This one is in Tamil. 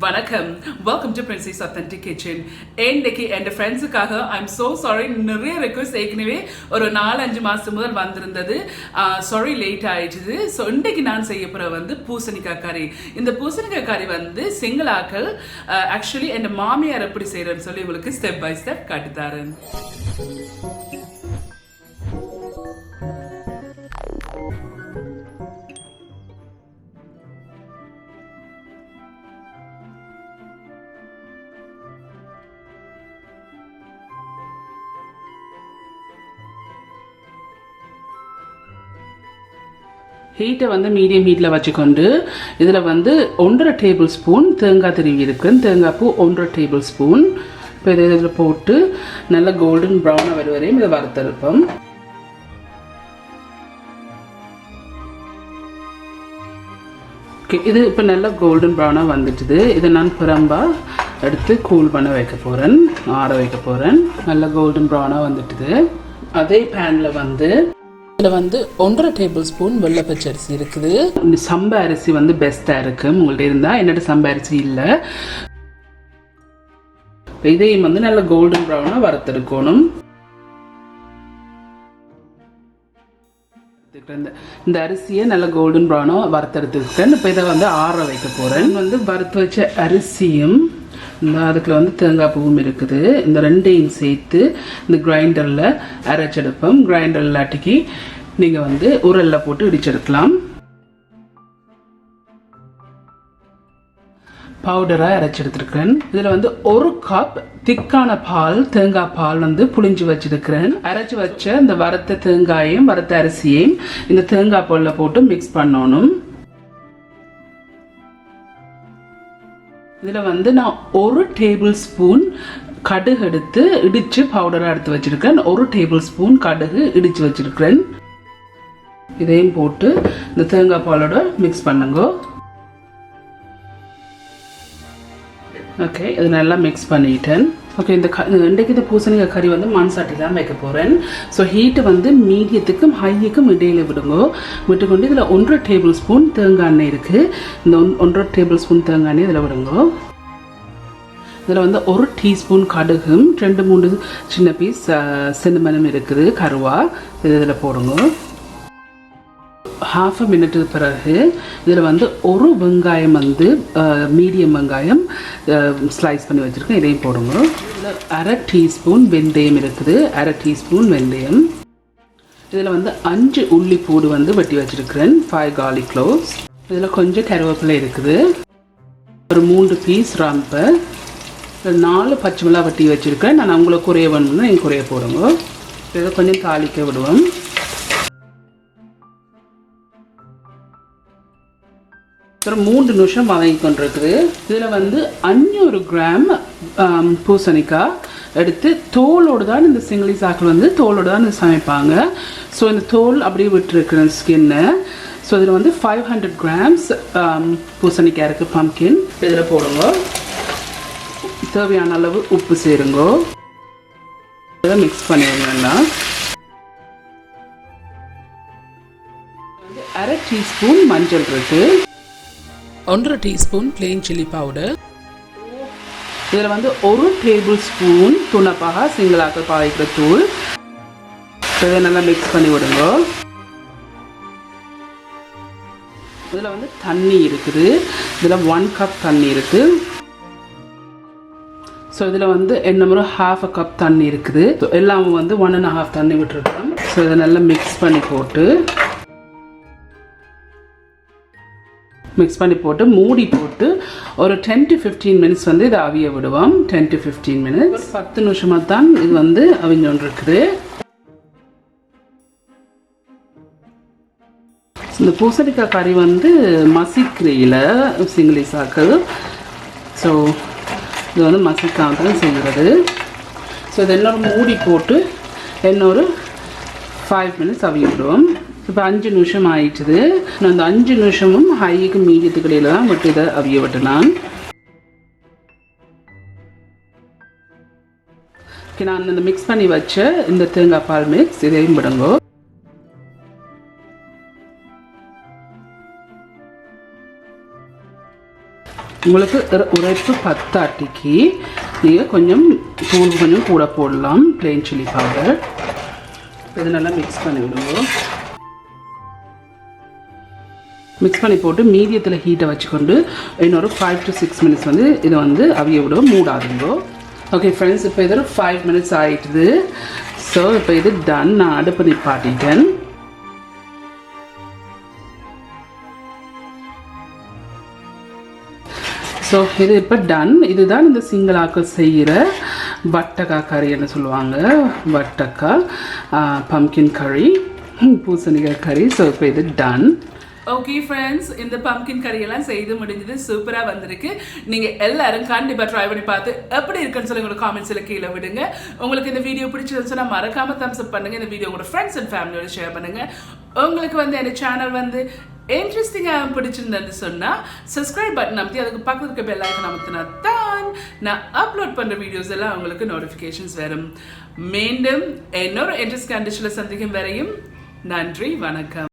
வணக்கம். Welcome to Princy's Authentic Kitchen. இன்னைக்கு என் ஃப்ரெண்ட்ஸுக்காக I'm so sorry நிறைய request ஏற்கனவே ஒரு 4-5 மாசம் முதல் வந்திருந்தது. சாரி லேட் ஆயிடுச்சு. ஸோ இன்றைக்கு நான் செய்ய போகிற வந்து பூசணிக்காய் கறி. இந்த பூசணிக்காய் கறி வந்து சிங்களாக்கள் ஆக்சுவலி என் மாமியார் எப்படி செய்கிறேன்னு சொல்லி உங்களுக்கு ஸ்டெப் பை ஸ்டெப் காட்டுத்தாரேன். ஹீட்டை வந்து மீடியம் ஹீட்டில் வச்சுக்கொண்டு இதில் வந்து 1.5 டேபிள் ஸ்பூன் தேங்காய் திருவி இருக்குன்னு தேங்காய் பூ 1.5 டேபிள் ஸ்பூன் இப்போ இதில் போட்டு நல்லா கோல்டன் ப்ரௌனாக வர வரையும் இதை வறுத்தெடுப்போம். ஓகே, இது இப்போ நல்லா கோல்டன் ப்ரௌனாக வந்துட்டுது. இதை நான் புறம்பாக எடுத்து கூல் பண்ண வைக்க போகிறேன், ஆற வைக்க போகிறேன். நல்லா கோல்டன் ப்ரௌனாக வந்துட்டுது. அதே பேனில் வந்து இதில் வந்து 1.5 டேபிள் ஸ்பூன் வெள்ளை பச்சரிசி இருக்குது. சம்பா அரிசி வந்து பெஸ்ட்டாக இருக்குது உங்கள்கிட்ட இருந்தால். என்னோட சம்பா அரிசி இல்லை. இதையும் வந்து நல்ல கோல்டன் ப்ரௌனாக வறுத்தெடுக்கணும். இந்த அரிசியை நல்ல கோல்டன் ப்ரௌனாக வறுத்தெடுத்துக்கிட்டேன். இப்போ இதை வந்து ஆற வைக்க போகிறேன். வந்து வறுத்து வச்ச அரிசியும் அதுக்குள்ள வந்து தேங்காய் பூவும் இருக்குது. இந்த ரெண்டையும் சேர்த்து இந்த கிரைண்டரில் அரைச்செடுப்போம். கிரைண்டர் இல்லாட்டிக்கு நீங்கள் வந்து உரலில் போட்டு இடிச்செடுக்கலாம். பவுடராக அரைச்செடுத்துருக்கிறேன். இதில் வந்து 1 கப் திக்கான பால், தேங்காய் பால் வந்து புளிஞ்சு வச்சிருக்கிறேன். அரைச்சி வச்ச இந்த வறுத்த தேங்காயையும் வறுத்த அரிசியையும் இந்த தேங்காய் பாலில் போட்டு மிக்ஸ் பண்ணணும். இதில் வந்து நான் 1 டேபிள் ஸ்பூன் கடுகு எடுத்து இடித்து பவுடராக எடுத்து வச்சுருக்கேன். 1 டேபிள் ஸ்பூன் கடுகு இடித்து வச்சுருக்கிறேன். இதையும் போட்டு இந்த தேங்காய் பாலோட மிக்ஸ் பண்ணுங்க. ஓகே, இது நல்லா மிக்ஸ் பண்ணிட்டேன். ஓகே, இன்றைக்கு இந்த பூசணிக்காய் கறி வந்து மண் சட்டி தான் வைக்க போகிறேன். ஸோ ஹீட்டு வந்து மீடியத்துக்கும் ஹையுக்கும் இடையில விடுங்க. விட்டுக்கொண்டு இதில் 1.5 டேபிள் ஸ்பூன் தேங்காய் எண்ணெய் இருக்குது. இந்த 1.5 டேபிள் ஸ்பூன் தேங்காய் எண்ணெய் இதில் விடுங்க. இதில் வந்து 1 டீஸ்பூன் கடுகும் 2-3 சின்ன பீஸ் சின்னமனும் இருக்குது, கருவா. இதில் போடுங்க. 1/2 மினிட்டு பிறகு இதில் வந்து 1 வெங்காயம் வந்து மீடியம் வெங்காயம் ஸ்லைஸ் பண்ணி வச்சுருக்கேன். இதையும் போடுங்க. இதில் 1/2 டீஸ்பூன் வெந்தயம் இருக்குது, 1/2 டீஸ்பூன் வெந்தயம். இதில் வந்து 5 உள்ளிப்பூடு வந்து வெட்டி வச்சுருக்கிறேன், 5 garlic cloves. இதில் கொஞ்சம் கருவேப்பிலை இருக்குது, ஒரு 3 பீஸ் ரம்பை, 4 பச்சை மிளகா வெட்டி வச்சுருக்கேன். நான் உங்களுக்கு குறைய வேணும்னா நீங்கள் குறைய போடுங்க. இதை கொஞ்சம் தாளிக்க விடுவோம். ஒரு 3 நிமிஷம் வதங்கி கொண்டிருக்குது. இதில் வந்து 500 கிராம் பூசணிக்காய் எடுத்து தோலோடு தான் இந்த சிங்கிளி சாக்கில் வந்து தோலோடு தான் சமைப்பாங்க. ஸோ இந்த தோல் அப்படியே விட்டுருக்குற ஸ்கின்னை. ஸோ இதில் வந்து 500 கிராம்ஸ் பூசணிக்காய் இருக்குது, பம்கின். இதில் போடுங்க. தேவையான அளவு உப்பு சேருங்க. இதை மிக்ஸ் பண்ணிடுங்கன்னா 1/2 டீஸ்பூன் மஞ்சள் இருக்குது, 1.5 டீஸ்பூன் பிளெயின் சில்லி பவுடர். இதில் வந்து 1 டேபிள் ஸ்பூன் துணப்பாக சிங்களாக்கள் பாவிக்கிற தூள். இதை நல்லா மிக்ஸ் பண்ணி விடுங்க. இதில் வந்து தண்ணி இருக்குது. இதில் 1 கப் தண்ணி இருக்குது. ஸோ இதில் வந்து என்ன ஒரு 1/2 கப் தண்ணி இருக்குது. எல்லாமே வந்து 1.5 தண்ணி விட்டுருக்கோம். ஸோ இதை நல்லா மிக்ஸ் பண்ணி போட்டு மூடி போட்டு ஒரு 10 to 15 மினிட்ஸ் வந்து இதை அவிய விடுவோம். 10 to 15 மினிட்ஸ், 10 நிமிஷமாக தான் இது வந்து அவிஞ்சோன்றிருக்குது. இந்த பூசணிக்காய் கறி வந்து மசிக்கிறையில் சிங்கிளி சாக்கள். ஸோ இது வந்து மசிக்காம தான் செய்கிறது. ஸோ இது இன்னொரு மூடி போட்டு இன்னொரு 5 மினிட்ஸ் அவிய விடுவோம். இப்போ 5 நிமிஷம் ஆயிடுச்சுது. நான் அந்த 5 நிமிஷமும் ஹைக்கு மீடியத்துக்கு இடையில தான் விட்டு இதை அவிய விட்டுலாம். நான் இந்த மிக்ஸ் பண்ணி வச்ச இந்த தேங்காய் பால் மிக்ஸ் இதையும் விடுங்க. உங்களுக்கு உரைப்பு பத்தாட்டிக்கு நீங்கள் கொஞ்சம் தூள் கொஞ்சம் கூட போடலாம் plain chili powder. இது நல்லா மிக்ஸ் பண்ணி விடுவோம். மிக்ஸ் பண்ணி போட்டு மீடியத்தில் ஹீட்டை வச்சுக்கொண்டு இன்னொரு 5 to 6 minutes வந்து இதை வந்து அவிய விட மூடாதுங்கோ. ஓகே ஃப்ரெண்ட்ஸ், இப்போ இது ஒரு 5 minutes ஆகிட்டுது. ஸோ இப்போ இது டன். நான் அடுப்பு நிப்பாட்டிட்டேன். ஸோ இது இப்போ டன். இதுதான் இந்த சிங்களாக்கள் செய்கிற வட்டக்கா கறின்னு சொல்லுவாங்க. வட்டக்கா பம்கின் கறி, பூசணிக்காய் கறி. ஸோ இப்போ இது டன். ஓகே ஃப்ரெண்ட்ஸ், இந்த பம்கின் கறியெல்லாம் செய்து முடிஞ்சது. சூப்பராக வந்திருக்கு. நீங்கள் எல்லாரும் கண்டிப்பாக ட்ரை பண்ணி பார்த்து எப்படி இருக்குன்னு சொல்லி உங்களோட காமெண்ட்ஸில் கீழே விடுங்க. உங்களுக்கு இந்த வீடியோ பிடிச்சிருந்துச்சுன்னா மறக்காமல் தம்ஸ் அப் பண்ணுங்கள். இந்த வீடியோ உங்களோட ஃப்ரெண்ட்ஸ் அண்ட் ஃபேமிலியோட ஷேர் பண்ணுங்கள். உங்களுக்கு வந்து இந்த சேனல் வந்து இன்ட்ரெஸ்டிங்காக பிடிச்சிருந்தது சொன்னால் சப்ஸ்கிரைப் பட்டன் அமைத்தி அதுக்கு பக்கத்தில் இருக்க பெல் ஐக்கன் அமுத்தினா தான் நான் அப்லோட் பண்ணுற வீடியோஸ் எல்லாம் உங்களுக்கு நோட்டிஃபிகேஷன்ஸ் வரும். மீண்டும் இன்னொரு இன்ட்ரெஸ்ட் கண்டிஷனில் சந்திக்கும் வரையும் நன்றி, வணக்கம்.